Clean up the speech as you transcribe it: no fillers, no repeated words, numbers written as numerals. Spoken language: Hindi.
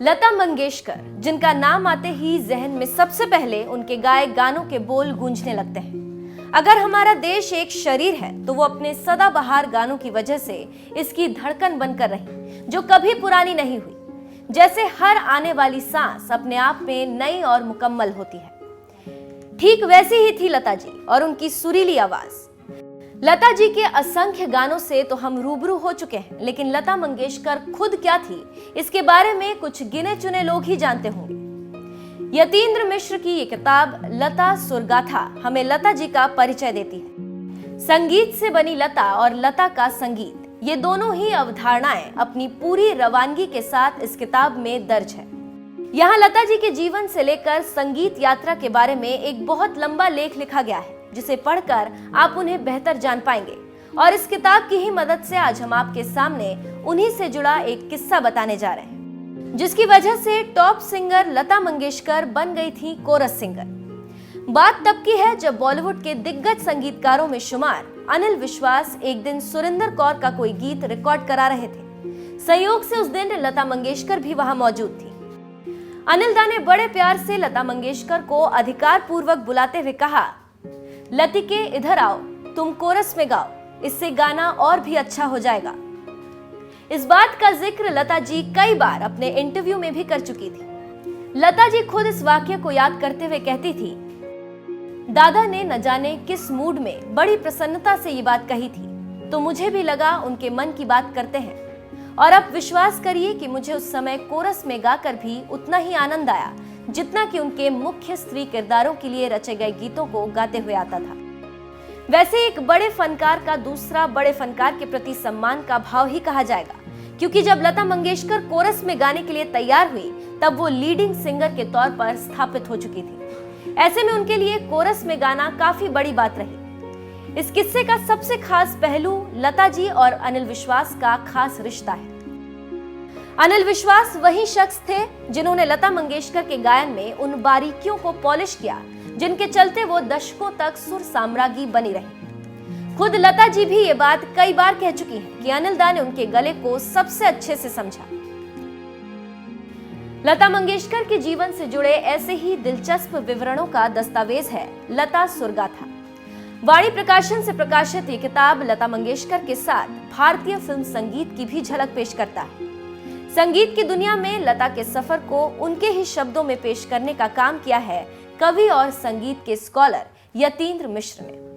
लता मंगेशकर, जिनका नाम आते ही जहन में सबसे पहले उनके गाए गानों के बोल गूंजने लगते हैं। अगर हमारा देश एक शरीर है तो वो अपने सदाबहार गानों की वजह से इसकी धड़कन बनकर रही, जो कभी पुरानी नहीं हुई। जैसे हर आने वाली सांस अपने आप में नई और मुकम्मल होती है, ठीक वैसी ही थी लता जी और उनकी सुरीली आवाज। लता जी के असंख्य गानों से तो हम रूबरू हो चुके हैं, लेकिन लता मंगेशकर खुद क्या थी, इसके बारे में कुछ गिने चुने लोग ही जानते होंगे। यतीन्द्र मिश्र की ये किताब लता सुरगाथा हमें लता जी का परिचय देती है। संगीत से बनी लता और लता का संगीत, ये दोनों ही अवधारणाएं अपनी पूरी रवानगी के साथ इस किताब में दर्ज है। यहाँ लता जी के जीवन से लेकर संगीत यात्रा के बारे में एक बहुत लंबा लेख लिखा गया है, जिसे पढ़कर आप उन्हें बेहतर जान पाएंगे। और इस किताब की ही मदद से आज हम आपके सामने उन्हीं से जुड़ा एक किस्सा बताने जा रहे हैं, जिसकी वजह से टॉप सिंगर लता मंगेशकर बन गई थी कोरस सिंगर। बात तब की है जब बॉलीवुड के दिग्गज संगीतकारों में शुमार अनिल विश्वास एक दिन सुरिंदर कौर का कोई गीत रिकॉर्ड करा रहे थे। संयोग से उस दिन लता मंगेशकर भी वहां मौजूद थी। अनिल दा ने बड़े प्यार से लता मंगेशकर को अधिकार पूर्वक बुलाते हुए कहा, लतिके इधर आओ, तुम कोरस में गाओ, इससे गाना और भी अच्छा हो जाएगा। इस बात का जिक्र लता जी कई बार अपने इंटरव्यू में भी कर चुकी थी। लता जी खुद इस वाक्य को याद करते हुए कहती थी, दादा ने न जाने किस मूड में बड़ी प्रसन्नता से ये बात कही थी, तो मुझे भी लगा उनके मन की बात करते हैं। और अब विश्वास करिए कि मुझे उस समय कोरस में गाकर भी उतना ही आनंद आया जितना कि उनके मुख्य स्त्री किरदारों के लिए रचे गए गीतों को गाते हुए आता था। वैसे एक बड़े फनकार का दूसरा बड़े फनकार के प्रति सम्मान का भाव ही कहा जाएगा, क्योंकि जब लता मंगेशकर कोरस में गाने के लिए तैयार हुई तब वो लीडिंग सिंगर के तौर पर स्थापित हो चुकी थी। ऐसे में उनके लिए कोरस में गाना काफी बड़ी बात रही। इस किस्से का सबसे खास पहलू लता जी और अनिल विश्वास का खास रिश्ता है। अनिल विश्वास वही शख्स थे जिन्होंने लता मंगेशकर के गायन में उन बारीकियों को पॉलिश किया जिनके चलते वो दशकों तक सुर साम्राज्ञी बनी रही। खुद लता जी भी ये बात कई बार कह चुकी हैं कि अनिल दा ने उनके गले को सबसे अच्छे से समझा। लता मंगेशकर के जीवन से जुड़े ऐसे ही दिलचस्प विवरणों का दस्तावेज है लता सुरगाथा। वाणी प्रकाशन से प्रकाशित ये किताब लता मंगेशकर के साथ भारतीय फिल्म संगीत की भी झलक पेश करता है। संगीत की दुनिया में लता के सफर को उनके ही शब्दों में पेश करने का काम किया है कवि और संगीत के स्कॉलर यतीन्द्र मिश्र ने।